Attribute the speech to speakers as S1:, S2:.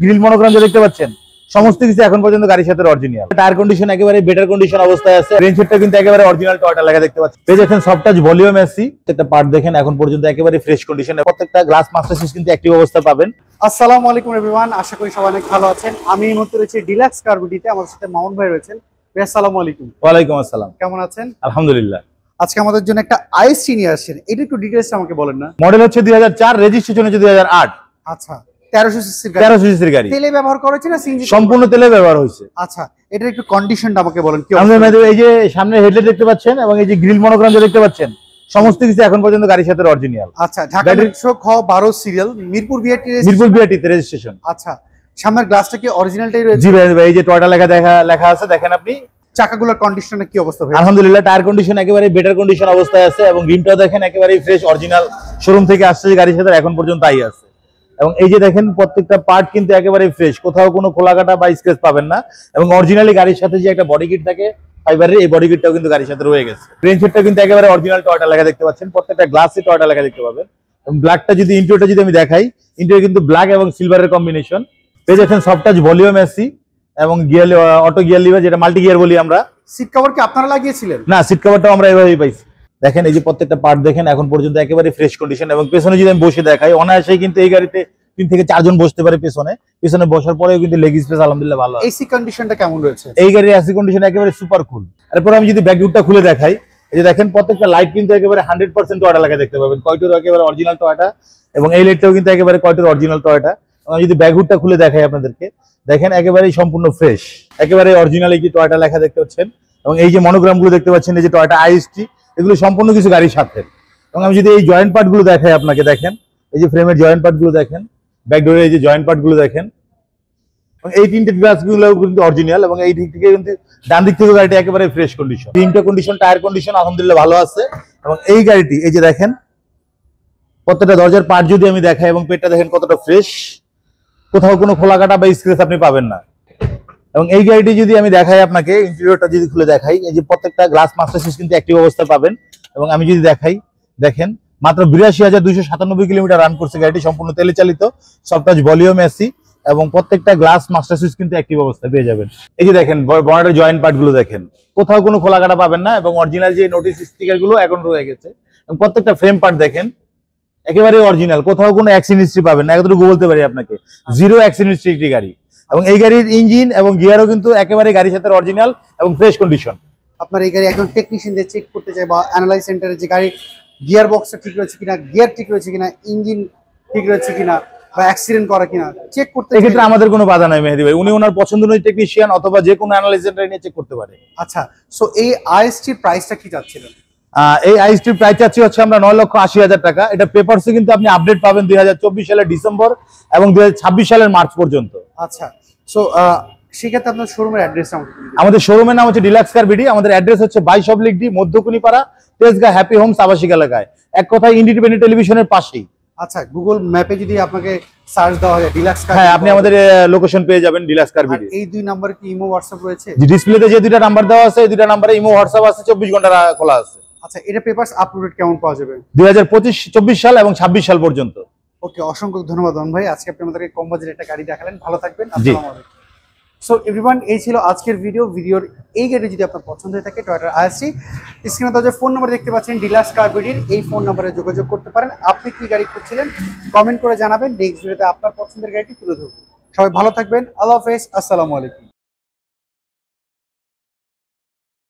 S1: Grill monogram যে দেখতে পাচ্ছেন সমস্ত কিছু এখন পর্যন্ত গাড়ির সাথে অরিজিনাল। টায়ার কন্ডিশন একেবারে বেটার কন্ডিশন অবস্থায় আছে। রেঞ্জ সেটটা কিন্তু একেবারে অরিজিনাল টয়োটা লেখা দেখতে পাচ্ছেন। পেয়ে যাচ্ছেন সফট টাচ ভলিউম এসি, একটা পার্ট দেখেন এখন পর্যন্ত একেবারে ফ্রেশ কন্ডিশনে। প্রত্যেকটা গ্লাস মাস্টার সুইচ কিন্তু অ্যাক্টিভ অবস্থা পাবেন।
S2: আসসালামু আলাইকুম এভরিওয়ান, আশা করি সবাই অনেক ভালো আছেন। আমি এই মুহূর্তে রয়েছি ডিলাক্স কার বিডিতে, আমার সাথে মামুন ভাই রয়েছেন। ভাই আসসালামু আলাইকুম।
S1: ওয়ালাইকুম আসসালাম,
S2: কেমন আছেন?
S1: আলহামদুলিল্লাহ।
S2: আজকে আমাদের জন্য একটা আইএসটি নিয়ে আসছেন, এটা একটু ডিটেইলস আমাকে বলেন না।
S1: মডেল হচ্ছে 2004, রেজিস্ট্রেশন হচ্ছে 2008।
S2: আচ্ছা, 1300 সিসির গাড়ি।
S1: 1300 সিসির গাড়ি।
S2: তেলে ব্যবহার করেছে না সিএনজি?
S1: সম্পূর্ণ তেলে ব্যবহার হয়েছে।
S2: আচ্ছা, এটার একটু কন্ডিশনটা আমাকে বলেন কি?
S1: এই যে সামনে হেডলাইট দেখতে পাচ্ছেন এবং এই যে গ্রিল মনোগ্রাম যে দেখতে পাচ্ছেন সমস্ত কিছু এখন পর্যন্ত গাড়ির সাথে অরিজিনাল।
S2: আচ্ছা, ঢাকা মেট্রো খ 12 সিরিয়াল, মিরপুর বিআরটি
S1: তে রেজিস্ট্রেশন।
S2: আচ্ছা, সামনের গ্লাসটা কি অরিজিনালটাই রয়েছে?
S1: জি ভাই, এই যে টয়োটা লেখা আছে দেখেন আপনি।
S2: চাকাগুলোর কন্ডিশনের কি অবস্থা ভাই?
S1: আলহামদুলিল্লাহ, টায়ার কন্ডিশন একেবারে বেটার কন্ডিশন অবস্থায় আছে এবং রিমটাও দেখেন একেবারে ফ্রেশ অরিজিনাল শোরুম থেকে আসছে গাড়ির সাথে এখন পর্যন্ত আই আছে। এবং এই যে দেখেন প্রত্যেকটা পার্ট কিন্তু একেবারে ফ্রেশ, কোথাও কোনো খোলাকাটা বা স্ক্র্যাচ পাবেন না। এবং অরিজিনালি গাড়ির সাথে যে একটা বডি কিট থাকে ফাইবারের, এই বডি কিটটাও কিন্তু গাড়ির সাথে রয়ে গেছে। রেঞ্জ সেটটা কিন্তু একেবারে অরিজিনাল টয়োটা লেখা দেখতে পাচ্ছেন, প্রত্যেকটা গ্লাসে টয়োটা লেখা দেখতে পাবেন। এবং ব্ল্যাকটা যদি ইন্টেরিয়রটা যদি আমি দেখাই, ইন্টেরিয়র কিন্তু ব্ল্যাক এবং সিলভারের কম্বিনেশন। পেয়ে যাচ্ছেন সফট টাচ ভলিউম এসি এবং গিয়ার অটো গিয়ার লিভার, যেটা মাল্টি গিয়ার বলি আমরা।
S2: সিট কভার কি আপনারা লাগিয়েছিলেন?
S1: না, সিট কভারটাও আমরা এভাবেই পাইছি। দেখেন এই যে প্রত্যেকটা পার্ট দেখেন এখন পর্যন্ত একেবারে ফ্রেশ কন্ডিশন। এবং পেছনে যদি আমি বসে দেখাই, অনায়াসেই কিন্তু এই গাড়িতে 3 থেকে 4 জন বসতে পারে পেছনে বসার পরেও কিন্তু লেগ স্পেস আলহামদুলিল্লাহ ভালো আছে।
S2: এসি কন্ডিশনটা কেমন রয়েছে?
S1: এই গাড়ির এসি কন্ডিশন একেবারে সুপার কুল। এরপর আমি যদি ব্যাকউডটা খুলে দেখাই, এই যে দেখেন প্রত্যেকটা লাইট কিন্তু একেবারে 100% টয়োটা লেখা দেখতে পাবেন। কয়টোর একেবারে অরিজিনাল টয়োটা এবং এই লাইটটাও কিন্তু একেবারে কয়টোর অরিজিনাল টয়োটা। আমি যদি ব্যাকউডটা খুলে দেখাই আপনাদেরকে, দেখেন একেবারেই সম্পূর্ণ ফ্রেশ, একেবারে অরিজিনাল এই যে টয়োটা লেখা দেখতে পাচ্ছেন। এবং এই যে মনোগ্রাম গুলো দেখতে পাচ্ছেন, এই যে টয়োটা আইএসটি, এগুলো সম্পূর্ণ কিছু গাড়ির সাথে। এবং আমি যদি এই জয়েন্ট পার্ট গুলো দেখাই আপনাকে, দেখেন এই যে ফ্রেমের জয়েন্ট পার্ট গুলো দেখেন, ব্যাকডোরের এই যে জয়েন্ট পার্ট গুলো দেখেন। এই তিনটে গ্লাস গুলো কিন্তু অরিজিনাল এবং এই দিক থেকে কিন্তু ডান দিক থেকে গাড়িটা একেবারে ফ্রেশ কন্ডিশন। তিনটা কন্ডিশন, টায়ার কন্ডিশন আলহামদুলিল্লাহ ভালো আছে। এবং এই গাড়িটি এই যে দেখেন প্রত্যেকটা দরজার পার্ট যদি আমি দেখাই এবং পেটটা দেখেন কতটা ফ্রেশ, কোথাও কোনো খোলাকাটা বা স্ক্র্যাচ আপনি পাবেন না। এবং এই গাড়িটি যদি আমি দেখাই আপনাকে, ইন্টেরিয়রটা যদি খুলে দেখাই, এই যে প্রত্যেকটা গ্লাস মাস্টার সুইচ কিন্তু অ্যাক্টিভ অবস্থায় পাবেন। এবং আমি যদি দেখাই, দেখেন মাত্র 82,297 কিলোমিটার রান করছে গাড়িটি, সম্পূর্ণ তেলে চালিত, সফট টাচ ভলিউম এসি এবং প্রত্যেকটা গ্লাস মাস্টার সুইচ কিন্তু অ্যাক্টিভ অবস্থায় পেয়ে যাবেন। এই যে দেখেন বনেটের জয়েন্ট পার্ট গুলো দেখেন, কোথাও কোনো খোলাকাটা পাবেন না। এবং অরিজিনাল যে নোটিস স্টিকার গুলো এখন রয়ে গেছে। এবং প্রত্যেকটা ফ্রেম পার্ট দেখেন একেবারে অরিজিনাল, কোথাও কোনো অ্যাক্সিডেন্ট হিস্ট্রি পাবেন না। এতটুকু বলতে পারি আপনাকে, জিরো অ্যাক্সিডেন্ট হিস্ট্রি একটি গাড়ি। এবং এই গাড়ির ইঞ্জিন এবং গিয়ারও কিন্তু একেবারে গাড়ির সাথে অরিজিনাল এবং ফ্রেশ কন্ডিশন।
S2: আপনার এই গাড়ি এখন টেকনিশিয়ান দিয়ে চেক করতে চাই বা অ্যানালাইজ সেন্টারে যে গাড়ি গিয়ার বক্সটা ঠিক রয়েছে কিনা, গিয়ার ঠিক রয়েছে কিনা, ইঞ্জিন ঠিক রয়েছে কিনা বা অ্যাক্সিডেন্ট করা কিনা চেক করতে,
S1: এক্ষেত্রে আমাদের কোনো বাধা নাই মেহেদী ভাই। উনি ওনার পছন্দ অনুযায়ী টেকনিশিয়ান অথবা যে কোনো অ্যানালাইজ সেন্টারে নিয়ে চেক করতে পারে।
S2: আচ্ছা, সো এই আইএসটির প্রাইসটা কি চাচ্ছিলেন?
S1: এই আইএসটির প্রাইস চাচ্ছি হচ্ছে আমরা 9,80,000 টাকা। এটা পেপারসে কিন্তু আপনি আপডেট পাবেন 2024 সালের ডিসেম্বর এবং 2026 সালের মার্চ পর্যন্ত।
S2: আচ্ছা, সো সেক্ষেত্রে আপনার শোরুমের অ্যাড্রেসটা
S1: আমাদের শোরুমের নাম হচ্ছে ডিলাক্স কার বিডি। আমাদের অ্যাড্রেস হচ্ছে 22 মধ্যকুনিপাড়া, তেজগাঁ হ্যাপি হোমস আবাসিক এলাকায়, এক কথায় ইন্ডিপেন্ডেন্ট টেলিভিশনের পাশেই।
S2: আচ্ছা, গুগল ম্যাপে যদি আপনাকে সার্চ দেওয়া হয় ডিলাক্স কার,
S1: হ্যাঁ, আপনি আমাদের লোকেশন পেয়ে যাবেন ডিলাক্স কার বিডি।
S2: এই দুই নাম্বারে কি ইমো হোয়াটসঅ্যাপ রয়েছে?
S1: ডিসপ্লেতে যে দুইটা নাম্বার দেওয়া আছে, এই দুইটা নাম্বারে ইমো হোয়াটসঅ্যাপ আছে, 24 ঘন্টা খোলা আছে।
S2: আচ্ছা, এটা পেপারস আপলোডেড কেমন পাওয়া যাবে?
S1: 2024 সাল এবং 26 সাল পর্যন্ত।
S2: ওকে, অসংখ্য ধন্যবাদ ভাই, আজকে আপনি আমাদেরকে কম বাজেটের একটা গাড়ি দেখালেন। ভালো থাকবেন। আসসালামু আলাইকুম। সো এভরিওয়ান, এই ছিল আজকের ভিডিওর এই গাড়ি যদি আপনার পছন্দ হয়ে থাকে, টয়োটা আইএসটি, স্ক্রিনে যে ফোন নাম্বার দেখতে পাচ্ছেন ডিলাক্স কার বিডির, এই ফোন নাম্বারে যোগাযোগ করতে পারেন। আপনি কি গাড়ি খুঁজছিলেন কমেন্ট করে জানাবেন, নেক্সট ভিডিওতে আপনার পছন্দের গাড়িটি তুলে ধরবো। সবাই ভালো থাকবেন, আল্লাহ হাফেজ, আসসালামু আলাইকুম।